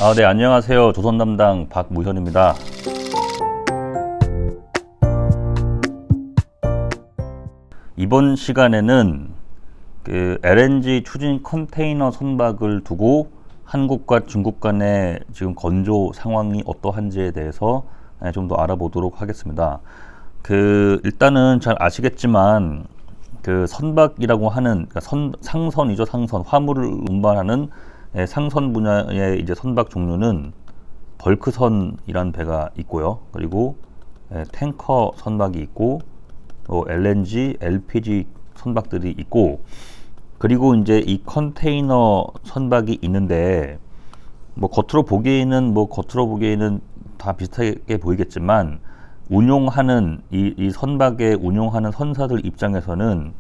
네, 안녕하세요. 조선 담당 박무현입니다. 이번 시간에는 LNG 추진 컨테이너 선박을 두고 한국과 중국 간의 지금 건조 상황이 어떠한지에 대해서 좀 더 알아보도록 하겠습니다. 일단은 잘 아시겠지만 선박이라고 하는 상선이죠. 상선, 화물을 운반하는 상선 분야의 이제 선박 종류는 벌크선이라는 배가 있고요. 그리고 탱커 선박이 있고 또 LNG, LPG 선박들이 있고, 그리고 이제 이 컨테이너 선박이 있는데 겉으로 보기에는 다 비슷하게 보이겠지만 운용하는 이 선박에 운용하는 선사들 입장에서는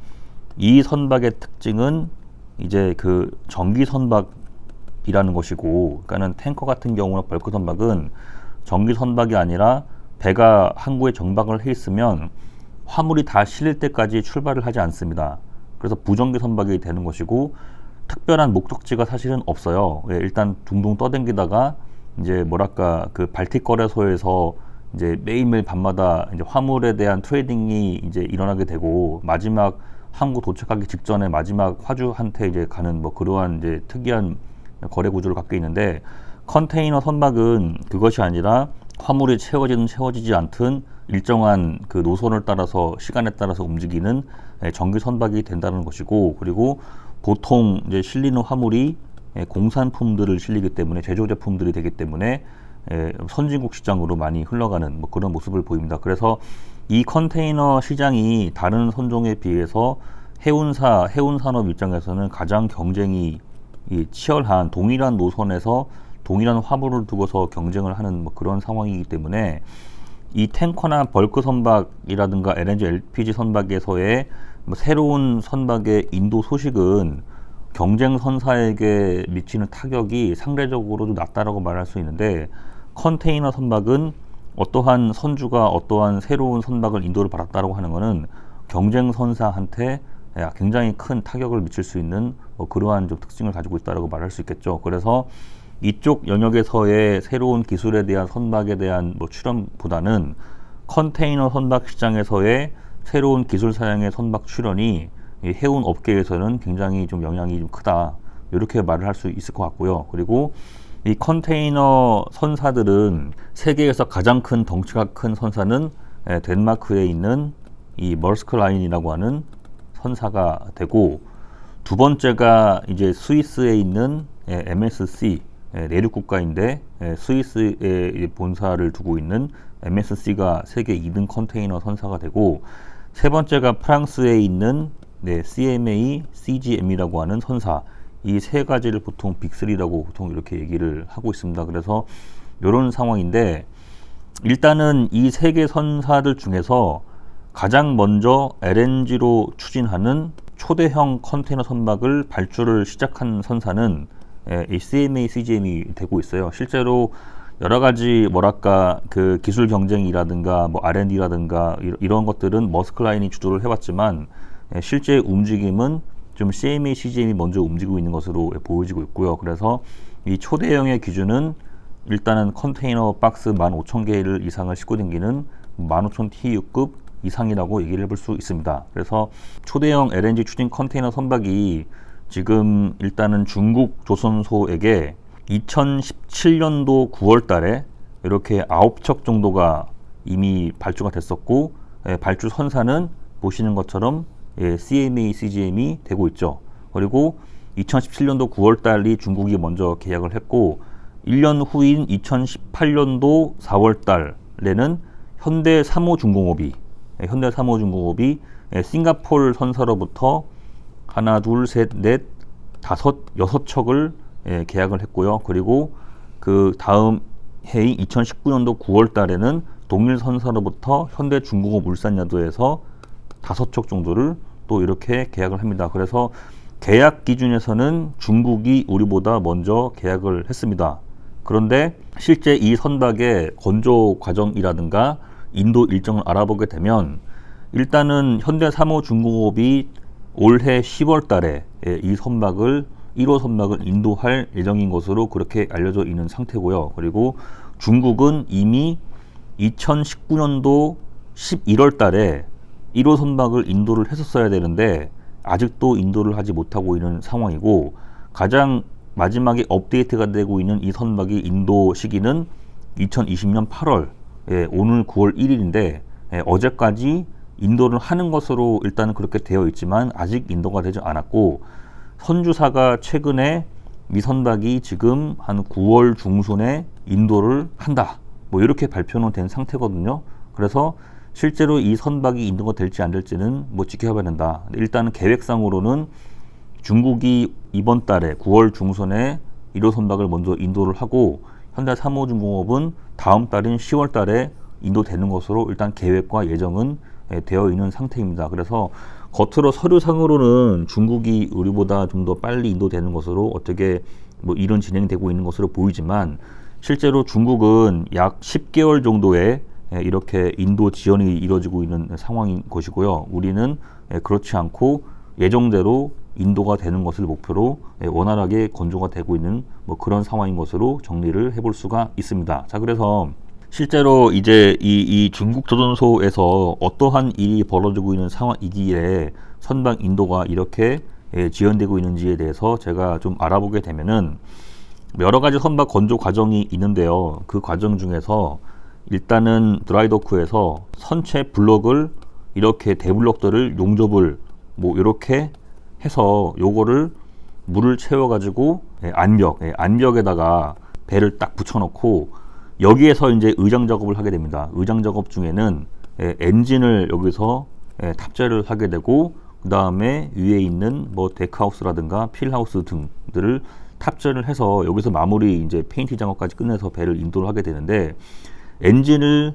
이 선박의 특징은 이제 전기 선박이라는 것이고, 그러니까는 탱커 같은 경우나 벌크 선박은 전기 선박이 아니라 배가 항구에 정박을 해 있으면 화물이 다 실릴 때까지 출발을 하지 않습니다. 그래서 부전기 선박이 되는 것이고, 특별한 목적지가 사실은 없어요. 일단 둥둥 떠댕기다가 이제 발틱 거래소에서 이제 매일매일 밤마다 이제 화물에 대한 트레이딩이 이제 일어나게 되고, 마지막 항구 도착하기 직전에 마지막 화주한테 이제 가는 그러한 이제 특이한 거래 구조를 갖고 있는데, 컨테이너 선박은 그것이 아니라 화물이 채워지든 채워지지 않든 일정한 노선을 따라서 시간에 따라서 움직이는 전기 선박이 된다는 것이고, 그리고 보통 이제 실리는 화물이 공산품들을 실리기 때문에, 제조 제품들이 되기 때문에 선진국 시장으로 많이 흘러가는 그런 모습을 보입니다. 그래서 이 컨테이너 시장이 다른 선종에 비해서 해운 산업 입장에서는 가장 경쟁이 치열한, 동일한 노선에서 동일한 화물을 두고서 경쟁을 하는 그런 상황이기 때문에, 이 탱커나 벌크 선박이라든가 LNG, LPG 선박에서의 새로운 선박의 인도 소식은 경쟁 선사에게 미치는 타격이 상대적으로도 낮다라고 말할 수 있는데, 컨테이너 선박은 어떠한 선주가 어떠한 새로운 선박을 인도를 받았다라고 하는 것은 경쟁 선사한테 굉장히 큰 타격을 미칠 수 있는 그러한 좀 특징을 가지고 있다라고 말할 수 있겠죠. 그래서 이쪽 영역에서의 새로운 기술에 대한 선박에 대한 출현보다는 컨테이너 선박 시장에서의 새로운 기술 사양의 선박 출현이 해운 업계에서는 굉장히 좀 영향이 좀 크다, 이렇게 말을 할 수 있을 것 같고요. 그리고 이 컨테이너 선사들은 세계에서 가장 큰 덩치가 큰 선사는 덴마크에 있는 이 머스크 라인이라고 하는 선사가 되고, 두 번째가 이제 스위스에 있는 MSC, 내륙 국가인데 스위스에 본사를 두고 있는 MSC가 세계 2등 컨테이너 선사가 되고, 세 번째가 프랑스에 있는 CMA, CGM이라고 하는 선사, 이 세 가지를 보통 빅3라고 보통 이렇게 얘기를 하고 있습니다. 그래서 이런 상황인데, 일단은 이 세 개 선사들 중에서 가장 먼저 LNG로 추진하는 초대형 컨테이너 선박을 발주를 시작한 선사는 이 CMA, CGM이 되고 있어요. 실제로 여러 가지 기술 경쟁이라든가 R&D라든가 이런 것들은 머스클라인이 주도를 해왔지만, 실제 움직임은 좀 CMA, CGM이 먼저 움직이고 있는 것으로 보여지고 있고요. 그래서 이 초대형의 기준은 일단은 컨테이너 박스 15,000개를 이상을 싣고 다니는 15,000 TEU급 이상이라고 얘기를 해볼 수 있습니다. 그래서 초대형 LNG 추진 컨테이너 선박이 지금 일단은 중국 조선소에게 2017년도 9월 달에 이렇게 9척 정도가 이미 발주가 됐었고, 발주 선사는 보시는 것처럼 CMA, CGM이 되고 있죠. 그리고 2017년도 9월 달이 중국이 먼저 계약을 했고, 1년 후인 2018년도 4월 달에는 현대삼호중공업이 싱가포르 선사로부터 하나, 둘, 셋, 넷, 다섯, 6척을 계약을 했고요. 그리고 그 다음 해인 2019년도 9월 달에는 동일 선사로부터 현대중공업 울산야도에서 5척 정도를 또 이렇게 계약을 합니다. 그래서 계약 기준에서는 중국이 우리보다 먼저 계약을 했습니다. 그런데 실제 이 선박의 건조 과정이라든가 인도 일정을 알아보게 되면, 일단은 현대삼호중공업이 올해 10월 달에 이 선박을 1호 선박을 인도할 예정인 것으로 그렇게 알려져 있는 상태고요. 그리고 중국은 이미 2019년도 11월 달에 1호 선박을 인도를 했었어야 되는데 아직도 인도를 하지 못하고 있는 상황이고, 가장 마지막에 업데이트가 되고 있는 이 선박이 인도 시기는 2020년 8월, 오늘 9월 1일인데 어제까지 인도를 하는 것으로 일단은 그렇게 되어 있지만 아직 인도가 되지 않았고, 선주사가 최근에 이 선박이 지금 한 9월 중순에 인도를 한다, 뭐 이렇게 발표는 된 상태거든요. 그래서 실제로 이 선박이 인도가 될지 안 될지는 뭐 지켜봐야 된다. 일단은 계획상으로는 중국이 이번 달에 9월 중순에 1호 선박을 먼저 인도를 하고, 현대사무중공업은 다음 달인 10월 달에 인도되는 것으로 일단 계획과 예정은 되어 있는 상태입니다. 그래서 겉으로 서류상으로는 중국이 우리보다 좀 더 빨리 인도되는 것으로 어떻게 뭐 이런 진행되고 있는 것으로 보이지만, 실제로 중국은 약 10개월 정도의 이렇게 인도 지연이 이루어지고 있는 상황인 것이고요. 우리는 그렇지 않고 예정대로 인도가 되는 것을 목표로 원활하게 건조가 되고 있는 뭐 그런 상황인 것으로 정리를 해볼 수가 있습니다. 자, 그래서 실제로 이제 이 중국 조선소에서 어떠한 일이 벌어지고 있는 상황이기에 선박 인도가 이렇게 지연되고 있는지에 대해서 제가 좀 알아보게 되면은 여러 가지 선박 건조 과정이 있는데요. 그 과정 중에서 일단은 드라이도크에서 선체 블럭을 이렇게 대블럭들을 용접을 뭐 이렇게 해서 요거를 물을 채워가지고 안벽에다가 배를 딱 붙여놓고 여기에서 이제 의장 작업을 하게 됩니다. 의장 작업 중에는 엔진을 여기서 탑재를 하게 되고, 그 다음에 위에 있는 뭐 데크하우스라든가 필하우스 등들을 탑재를 해서 여기서 마무리 이제 페인팅 작업까지 끝내서 배를 인도를 하게 되는데, 엔진을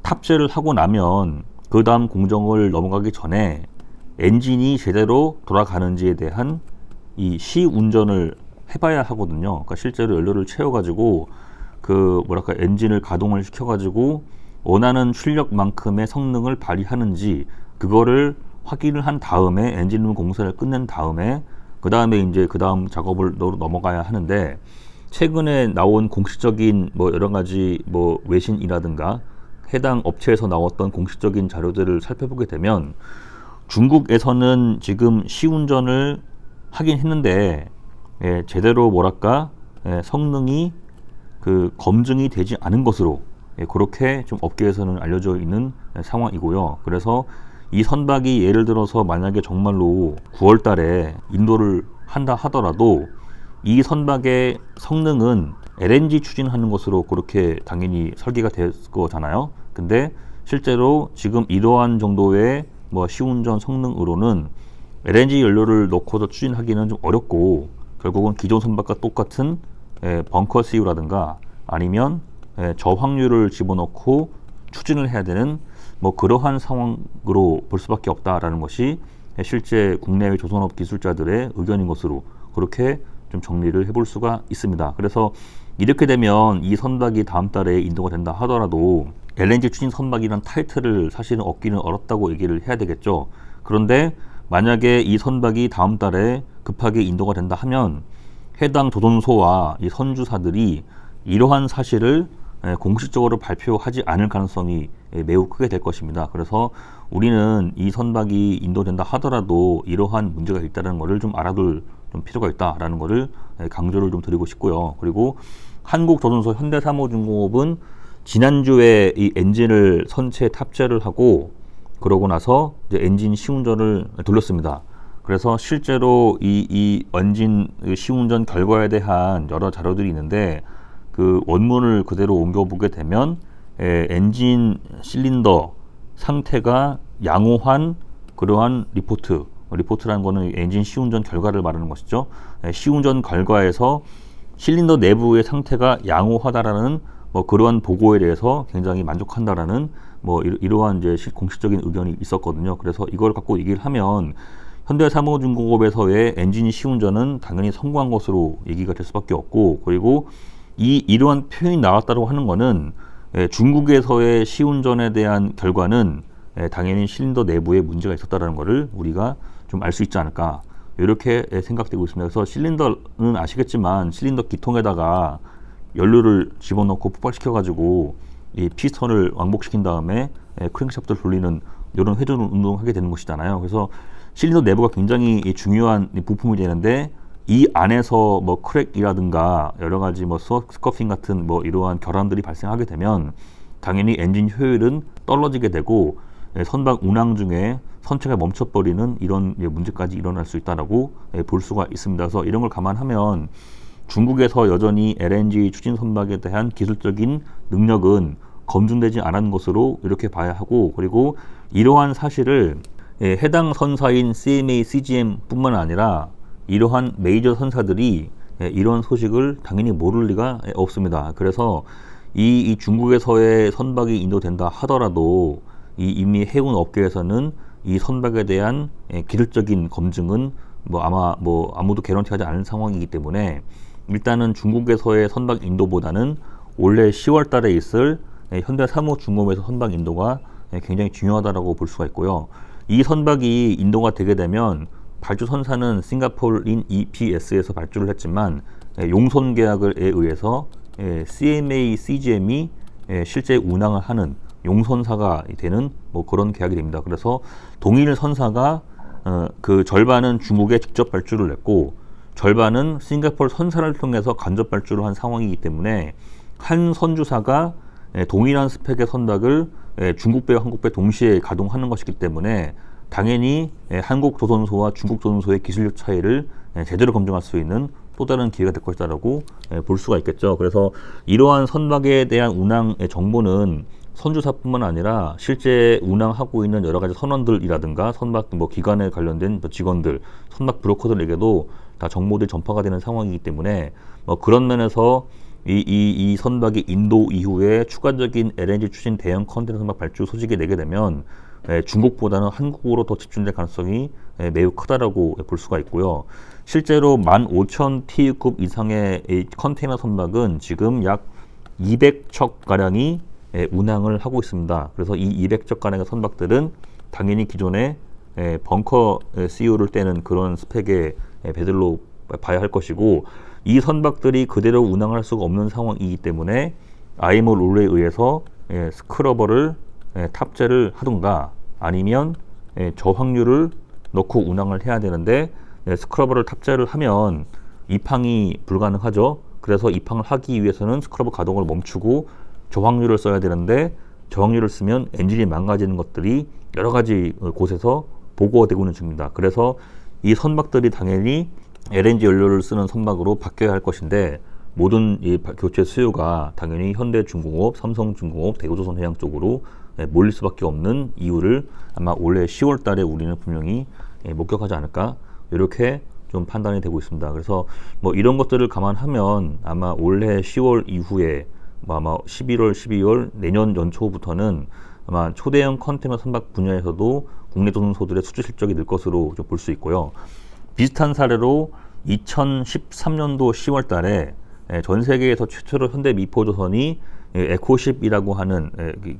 탑재를 하고 나면 그 다음 공정을 넘어가기 전에 엔진이 제대로 돌아가는지에 대한 이 시운전을 해봐야 하거든요. 그러니까 실제로 연료를 채워가지고 엔진을 가동을 시켜가지고 원하는 출력만큼의 성능을 발휘하는지 그거를 확인을 한 다음에 엔진룸 공사를 끝낸 다음에 그 다음에 이제 그 다음 작업을 넘어가야 하는데, 최근에 나온 공식적인 뭐 여러 가지 뭐 외신이라든가 해당 업체에서 나왔던 공식적인 자료들을 살펴보게 되면 중국에서는 지금 시운전을 하긴 했는데 제대로 성능이 검증이 되지 않은 것으로 그렇게 좀 업계에서는 알려져 있는 상황이고요. 그래서 이 선박이 예를 들어서 만약에 정말로 9월 달에 인도를 한다 하더라도 이 선박의 성능은 LNG 추진하는 것으로 그렇게 당연히 설계가 될 거잖아요. 근데 실제로 지금 이러한 정도의 뭐 시운전 성능으로는 LNG 연료를 넣고서 추진하기는 좀 어렵고, 결국은 기존 선박과 똑같은 벙커 CU라든가 아니면 저항유를 집어넣고 추진을 해야 되는 뭐 그러한 상황으로 볼 수밖에 없다라는 것이 실제 국내외 조선업 기술자들의 의견인 것으로 그렇게 좀 정리를 해볼 수가 있습니다. 그래서 이렇게 되면 이 선박이 다음 달에 인도가 된다 하더라도 LNG 추진 선박이라는 타이틀을 사실은 얻기는 어렵다고 얘기를 해야 되겠죠. 그런데 만약에 이 선박이 다음 달에 급하게 인도가 된다 하면 해당 조선소와 이 선주사들이 이러한 사실을 공식적으로 발표하지 않을 가능성이 매우 크게 될 것입니다. 그래서 우리는 이 선박이 인도된다 하더라도 이러한 문제가 있다는 것을 좀 알아둘 좀 필요가 있다라는 것을 강조를 좀 드리고 싶고요. 그리고 한국조선소 현대사무중공업은 지난주에 이 엔진을 선체에 탑재를 하고 그러고 나서 이제 엔진 시운전을 돌렸습니다. 그래서 실제로 이 엔진 시운전 결과에 대한 여러 자료들이 있는데, 그 원문을 그대로 옮겨보게 되면 엔진 실린더 상태가 양호한 그러한 리포트라는 거는 엔진 시운전 결과를 말하는 것이죠. 시운전 결과에서 실린더 내부의 상태가 양호하다라는 뭐 그러한 보고에 대해서 굉장히 만족한다라는 뭐 이러한 이제 공식적인 의견이 있었거든요. 그래서 이걸 갖고 얘기를 하면 현대사무중공업에서의 엔진 시운전은 당연히 성공한 것으로 얘기가 될 수밖에 없고, 그리고 이러한 표현이 나왔다고 하는 거는 중국에서의 시운전에 대한 결과는 당연히 실린더 내부에 문제가 있었다는 것을 우리가 좀 알 수 있지 않을까. 이렇게 생각되고 있습니다. 그래서 실린더는 아시겠지만 실린더 기통에다가 연료를 집어넣고 폭발시켜가지고 이 피스톤을 왕복시킨 다음에 크랭크샤프트를 돌리는 이런 회전 운동을 하게 되는 것이잖아요. 그래서 실린더 내부가 굉장히 중요한 부품이 되는데 이 안에서 뭐 크랙이라든가 여러 가지 뭐 스커핑 같은 뭐 이러한 결함들이 발생하게 되면 당연히 엔진 효율은 떨어지게 되고 선박 운항 중에 선체가 멈춰버리는 이런 문제까지 일어날 수 있다라고 볼 수가 있습니다. 그래서 이런 걸 감안하면 중국에서 여전히 LNG 추진 선박에 대한 기술적인 능력은 검증되지 않은 것으로 이렇게 봐야 하고, 그리고 이러한 사실을 해당 선사인 CMA, CGM 뿐만 아니라 이러한 메이저 선사들이 이런 소식을 당연히 모를 리가 없습니다. 그래서 이 중국에서의 선박이 인도된다 하더라도 이미 해운 업계에서는 이 선박에 대한 기술적인 검증은 아무도 개런티하지 않은 상황이기 때문에 일단은 중국에서의 선박 인도보다는 올해 10월 달에 있을 현대 사무중공업에서 선박 인도가 굉장히 중요하다고 볼 수가 있고요. 이 선박이 인도가 되게 되면 발주 선사는 싱가포르인 EPS에서 발주를 했지만 용선 계약에 의해서 CMA, CGM이 실제 운항을 하는 용선사가 되는 뭐 그런 계약이 됩니다. 그래서 동일 선사가 그 절반은 중국에 직접 발주를 냈고 절반은 싱가포르 선사를 통해서 간접 발주를 한 상황이기 때문에 한 선주사가 동일한 스펙의 선박을 중국배와 한국배 동시에 가동하는 것이기 때문에 당연히 한국 조선소와 중국 조선소의 기술력 차이를 제대로 검증할 수 있는 또 다른 기회가 될 것이다라고 볼 수가 있겠죠. 그래서 이러한 선박에 대한 운항의 정보는 선주사뿐만 아니라 실제 운항하고 있는 여러 가지 선원들이라든가 선박 뭐 기관에 관련된 직원들, 선박 브로커들에게도 다 정보들이 전파가 되는 상황이기 때문에 뭐 그런 면에서 이 선박이 인도 이후에 추가적인 LNG 추진 대형 컨테이너 선박 발주 소식이 내게 되면 중국보다는 한국으로 더 집중될 가능성이 매우 크다라고 볼 수가 있고요. 실제로 15,000TEU급 이상의 컨테이너 선박은 지금 약 200척 가량이 운항을 하고 있습니다. 그래서 이 200척 가량의 선박들은 당연히 기존에 벙커 CO를 떼는 그런 스펙의 배들로 봐야 할 것이고, 이 선박들이 그대로 운항을 할 수가 없는 상황이기 때문에 IMO 룰에 의해서 스크러버를 탑재를 하든가 아니면 저항유를 넣고 운항을 해야 되는데 스크러버를 탑재를 하면 입항이 불가능하죠. 그래서 입항을 하기 위해서는 스크러버 가동을 멈추고 저항유를 써야 되는데 저항유를 쓰면 엔진이 망가지는 것들이 여러 가지 곳에서 보고가 되고 있는 중입니다. 그래서 이 선박들이 당연히 LNG 연료를 쓰는 선박으로 바뀌어야 할 것인데 모든 이 교체 수요가 당연히 현대중공업, 삼성중공업, 대우조선해양 쪽으로 몰릴 수밖에 없는 이유를 아마 올해 10월 달에 우리는 분명히 목격하지 않을까 이렇게 좀 판단이 되고 있습니다. 그래서 뭐 이런 것들을 감안하면 아마 올해 10월 이후에 아마 11월, 12월 내년 연초부터는 아마 초대형 컨테이너 선박 분야에서도 국내 조선소들의 수주 실적이 늘 것으로 좀 볼 수 있고요. 비슷한 사례로 2013년도 10월 달에 전 세계에서 최초로 현대 미포조선이 에코십이라고 하는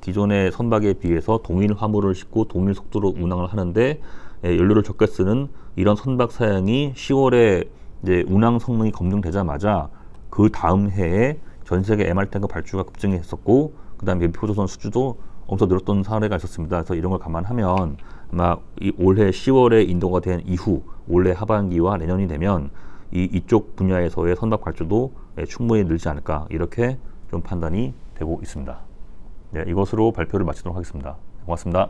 기존의 선박에 비해서 동일 화물을 싣고 동일 속도로 운항을 하는데 연료를 적게 쓰는 이런 선박 사양이 10월에 이제 운항 성능이 검증되자마자 그 다음 해에 전 세계 MR 탱커 발주가 급증이 했었고 그 다음에 미포조선 수주도 엄청 늘었던 사례가 있었습니다. 그래서 이런 걸 감안하면 아마 올해 10월에 인도가 된 이후 올해 하반기와 내년이 되면 이쪽 분야에서의 선박 발주도 충분히 늘지 않을까 이렇게 좀 판단이 되고 있습니다. 네, 이것으로 발표를 마치도록 하겠습니다. 고맙습니다.